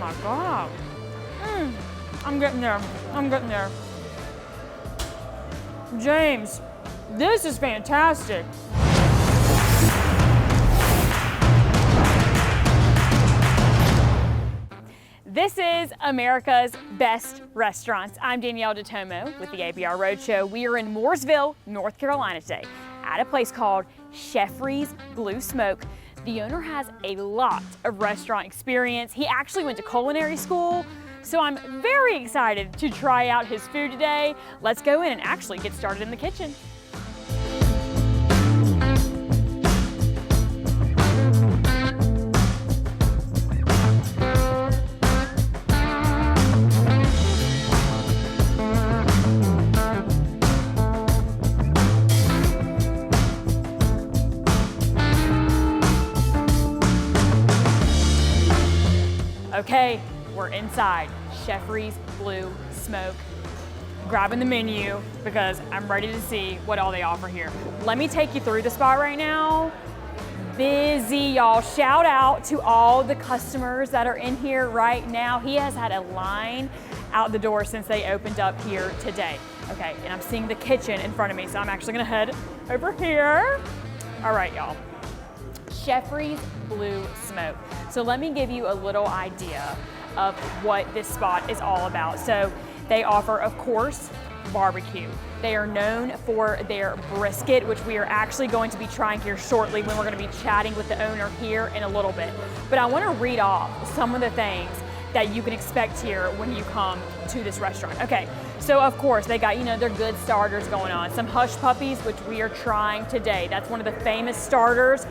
my God. I'm getting there. I'm getting there. James, this is fantastic. This is America's Best Restaurants. I'm Danyel with the ABR Roadshow. We are in Mooresville, North Carolina today at a place called Chefry's Blue Smoke. The owner has a lot of restaurant experience. He actually went to culinary school, so I'm very excited to try out his food today. Let's go in and actually get started in the kitchen. Okay, we're inside Chefry's Blue Smoke, grabbing the menu because I'm ready to see what all they offer here. Let me take you through the spot right now. Busy, y'all. Shout out to all the customers that are in here right now. He has had a line out the door since they opened up here today. Okay, and I'm seeing the kitchen in front of me, so I'm actually gonna head over here. All right, y'all. Chefry's Blue Smoke. So let me give you a little idea of what this spot is all about. So they offer, of course, barbecue. They are known for their brisket, which we are actually going to be trying here shortly when we're going to be chatting with the owner here in a little bit. But I want to read off some of the things that you can expect here when you come to this restaurant. Okay, so of course they got, their good starters going on. Some hush puppies, which we are trying today. That's one of the famous starters.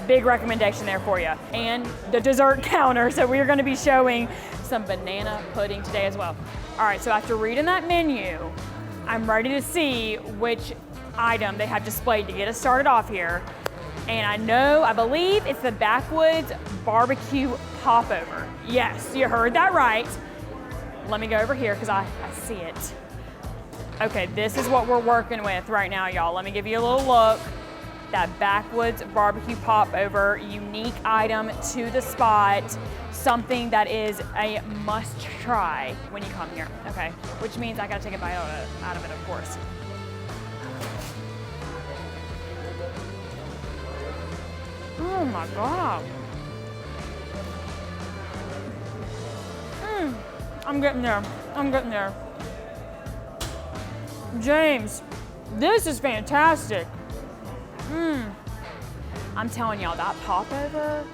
Big recommendation there for you. And the dessert counter, so we're gonna be showing some banana pudding today as well. All right, so after reading that menu, I'm ready to see which item they have displayed to get us started off here. And I believe it's the Backwoods Barbecue Popover. Yes, you heard that right. Let me go over here because I see it. Okay, this is what we're working with right now, y'all. Let me give you a little look. That Backwoods Barbecue Popover, unique item to the spot, something that is a must try when you come here, okay? Which means I gotta take a bite out of it, of course. Oh my God. I'm getting there, I'm getting there. James, this is fantastic. I'm telling y'all, that popover,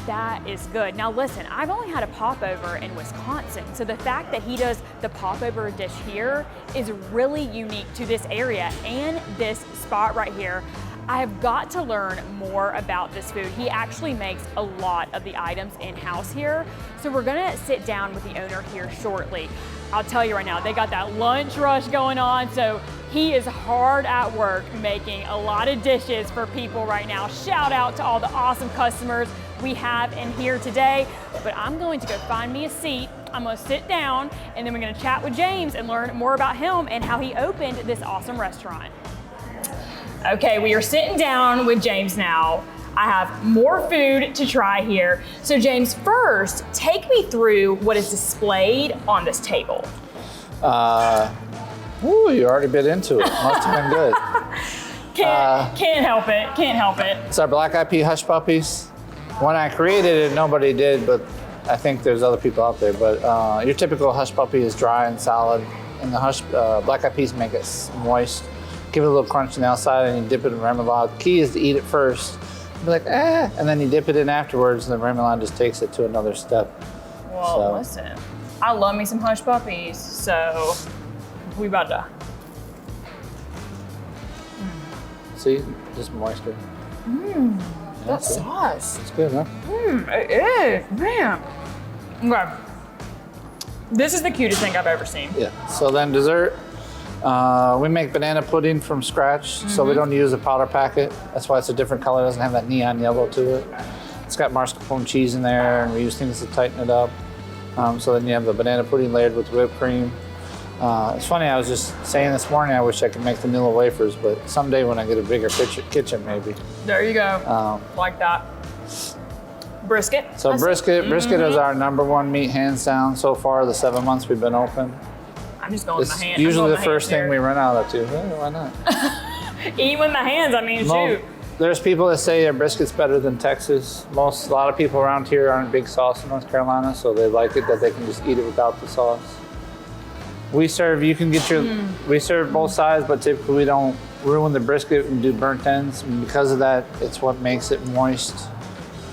that is good. Now listen, I've only had a popover in Wisconsin, so the fact that he does the popover dish here is really unique to this area and this spot right here. I have got to learn more about this food. He actually makes a lot of the items in-house here, so we're gonna sit down with the owner here shortly. I'll tell you right now, they got that lunch rush going on, so he is hard at work making a lot of dishes for people right now. Shout out to all the awesome customers we have in here today. But I'm going to go find me a seat. I'm gonna sit down and then we're gonna chat with James and learn more about him and how he opened this awesome restaurant. Okay, we are sitting down with James now. I have more food to try here. So James, first, take me through what is displayed on this table. You already bit into it. Must have been good. Can't help it, can't help it. It's our black eyed pea hush puppies. When I created it, nobody did, but I think there's other people out there. But your typical hush puppy is dry and solid, and the black eyed peas make it moist. Give it a little crunch on the outside, and you dip it in remoulade. The key is to eat it first. Be like, and then you dip it in afterwards, and the remoulade just takes it to another step. Well, listen, I love me some hush puppies, so we about to. See, just moisture. That sauce. It's good, huh? It is, man. Okay. This is the cutest thing I've ever seen. Yeah. So then dessert. We make banana pudding from scratch, so we don't use a powder packet. That's why it's a different color. It doesn't have that neon yellow to it. It's got mascarpone cheese in there, and we use things to tighten it up. So then you have the banana pudding layered with whipped cream. It's funny, I was just saying this morning, I wish I could make vanilla wafers, but someday when I get a bigger kitchen, maybe. There you go, like that. brisket. So brisket is our #1 meat, hands down, so far, the 7 months we've been open. I'm just going with my It's hand. usually the first thing we run out of too. Why not? Eat with my hands, I mean, shoot. There's people that say a brisket's better than Texas. A lot of people around here aren't big sauce in North Carolina, so they like it that they can just eat it without the sauce. We serve both sides, but typically we don't ruin the brisket and do burnt ends. And because of that, it's what makes it moist.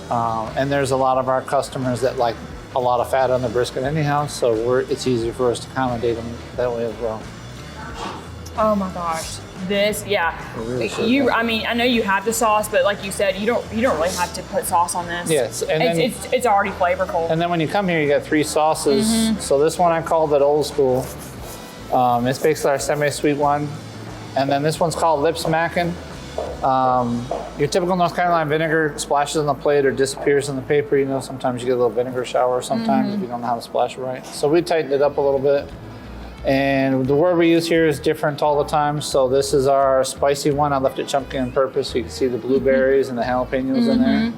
And there's a lot of our customers that like a lot of fat on the brisket anyhow, so it's easier for us to accommodate them that way as well. Oh my gosh. This, yeah. Really I mean, I know you have the sauce, but like you said, you don't really have to put sauce on this. Yes, and it's already flavorful. And then when you come here, you got 3 sauces. So this one I called it old school. It's basically our semi-sweet one. And then this one's called lip smacking. Your typical North Carolina vinegar splashes on the plate or disappears in the paper. You know, sometimes you get a little vinegar shower sometimes if you don't know how to splash it right. So we tightened it up a little bit. And the word we use here is different all the time. So this is our spicy one. I left it chunky on purpose so you can see the blueberries and the jalapenos in there.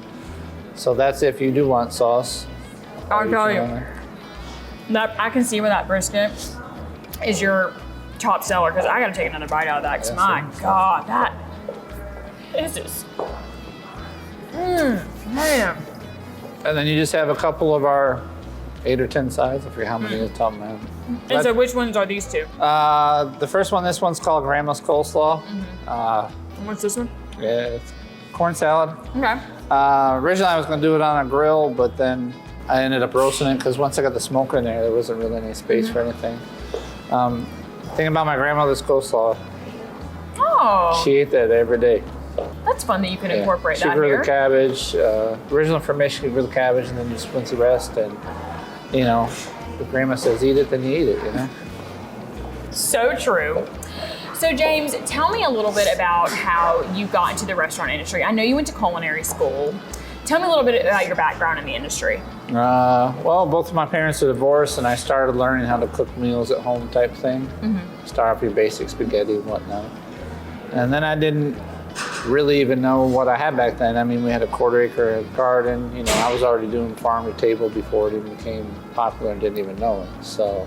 So that's if you do want sauce. I'll tell you. I can see where that brisket is your top seller, because I got to take another bite out of that, because my God, that is just, man. And then you just have a couple of our 8 or 10 sides. I forget how many at the top of my head. And so which ones are these two? The first one, this one's called Grandma's Coleslaw. What's this one? Yeah, it's corn salad. Okay. Originally I was gonna do it on a grill, but then I ended up roasting it because once I got the smoker in there wasn't really any space for anything. Thinking about my grandmother's coleslaw. Oh. She ate that every day. That's fun that you can incorporate she that grew here. the cabbage. Original from Michigan, grew the cabbage and then just rinse the rest. And you know, if grandma says eat it, then you eat it, you know? So true. So James, tell me a little bit about how you got into the restaurant industry. I know you went to culinary school. Tell me a little bit about your background in the industry. Well, both of my parents are divorced, and I started learning how to cook meals at home type thing. Start off your basic spaghetti and whatnot. And then I didn't really even know what I had back then. I mean, we had a 1/4 acre garden. You know, I was already doing farm to table before it even became popular and didn't even know it. So,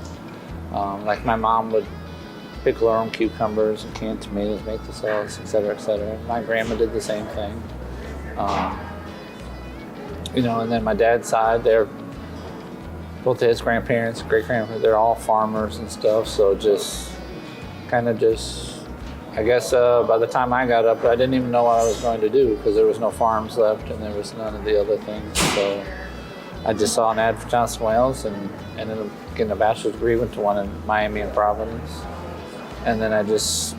like my mom would pickle her own cucumbers and canned tomatoes, make the sauce, et cetera, et cetera. My grandma did the same thing. You know, and then my dad's side, they're both his grandparents, great-grandparents, they're all farmers and stuff. So I guess by the time I got up, I didn't even know what I was going to do because there was no farms left and there was none of the other things. So I just saw an ad for Johnson Wales and ended up getting a bachelor's degree, went to one in Miami and Providence. And then I just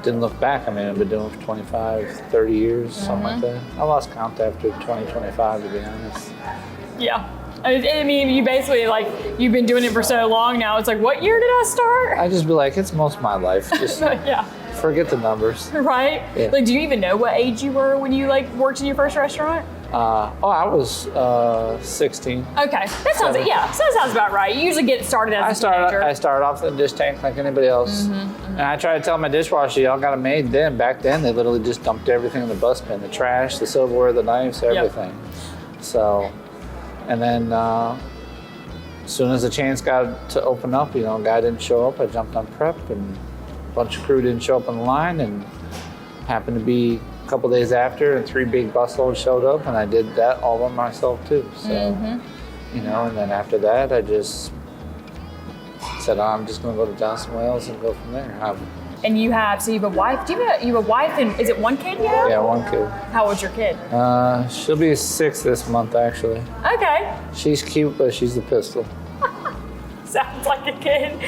didn't look back. I mean, I've been doing it for 25, 30 years, something like that. I lost count after 2025, to be honest. Yeah. I mean, you basically, you've been doing it for so long now. It's like, what year did I start? I just be like, it's most of my life. Just yeah. Forget the numbers. Right? Yeah. Do you even know what age you were when you, worked in your first restaurant? I was 16. Okay. That sounds, so that sounds about right. You usually get started as a teenager. I started off in the dish tank like anybody else. And I tried to tell my dishwasher, y'all got a maid then. Back then, they literally just dumped everything in the bus bin, the trash, the silverware, the knives, everything. Yep. So, and then as soon as the chance got to open up, you know, a guy didn't show up, I jumped on prep and a bunch of crew didn't show up on the line and happened to be a couple days after and 3 big busloads showed up and I did that all by myself too. So, you know, and then after that, I just said, I'm just gonna go to Johnson Wales and go from there. And you have a wife. You have a wife and is it 1 kid you have? Yeah, 1 kid. How old's your kid? She'll be 6 this month actually. Okay. She's cute, but she's the pistol. Sounds like a kid.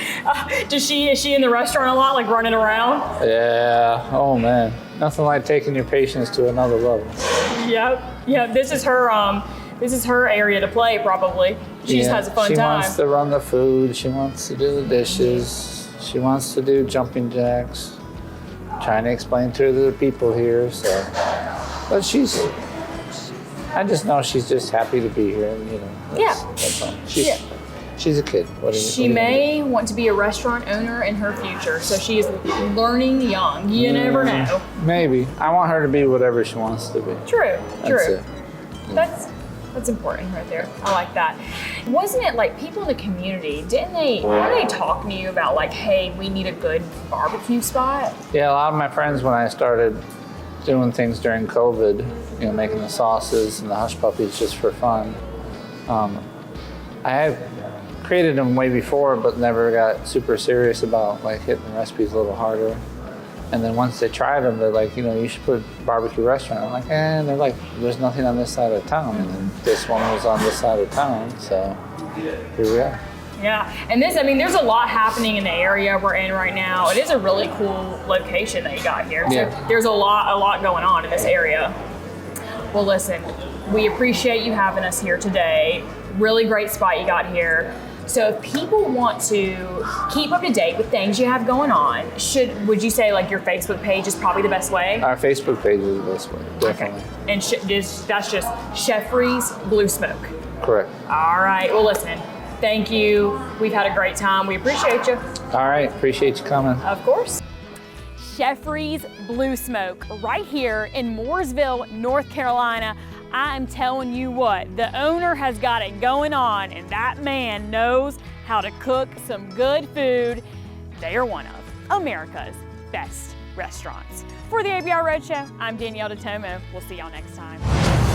Is she in the restaurant a lot, running around? Yeah. Oh man, nothing like taking your patience to another level. Yep. Yeah. This is her area to play probably. She just has a fun time. She wants to run the food. She wants to do the dishes. She wants to do jumping jacks. Trying to explain to the people here. So, but I just know she's just happy to be here. And, you know. That's all. She's a kid. She may want to be a restaurant owner in her future, so she is learning young. You never know. Maybe. I want her to be whatever she wants to be. True. That's it. That's That's important right there. I like that. Wasn't it like people in the community, were they talking to you about like, hey, we need a good barbecue spot? Yeah, a lot of my friends, when I started doing things during COVID, making the sauces and the hush puppies just for fun, I had created them way before, but never got super serious about like hitting the recipes a little harder. And then once they tried them, they're like, you should put a barbecue restaurant. I'm like, and they're like, there's nothing on this side of town. And then this one was on this side of town, so here we are. Yeah, and there's a lot happening in the area we're in right now. It is a really cool location that you got here. Yeah. So there's a lot going on in this area. Well, listen, we appreciate you having us here today. Really great spot you got here. So if people want to keep up to date with things you have going on, would you say like your Facebook page is probably the best way? Our Facebook page is the best way, definitely. Okay. And that's just Chefry's Blue Smoke. Correct. All right. Well, listen, thank you. We've had a great time. We appreciate you. All right. Appreciate you coming. Of course. Chefry's Blue Smoke right here in Mooresville, North Carolina. I'm telling you what, the owner has got it going on, and that man knows how to cook some good food. They are one of America's best restaurants. For the ABR Roadshow, I'm Danyel. We'll see y'all next time.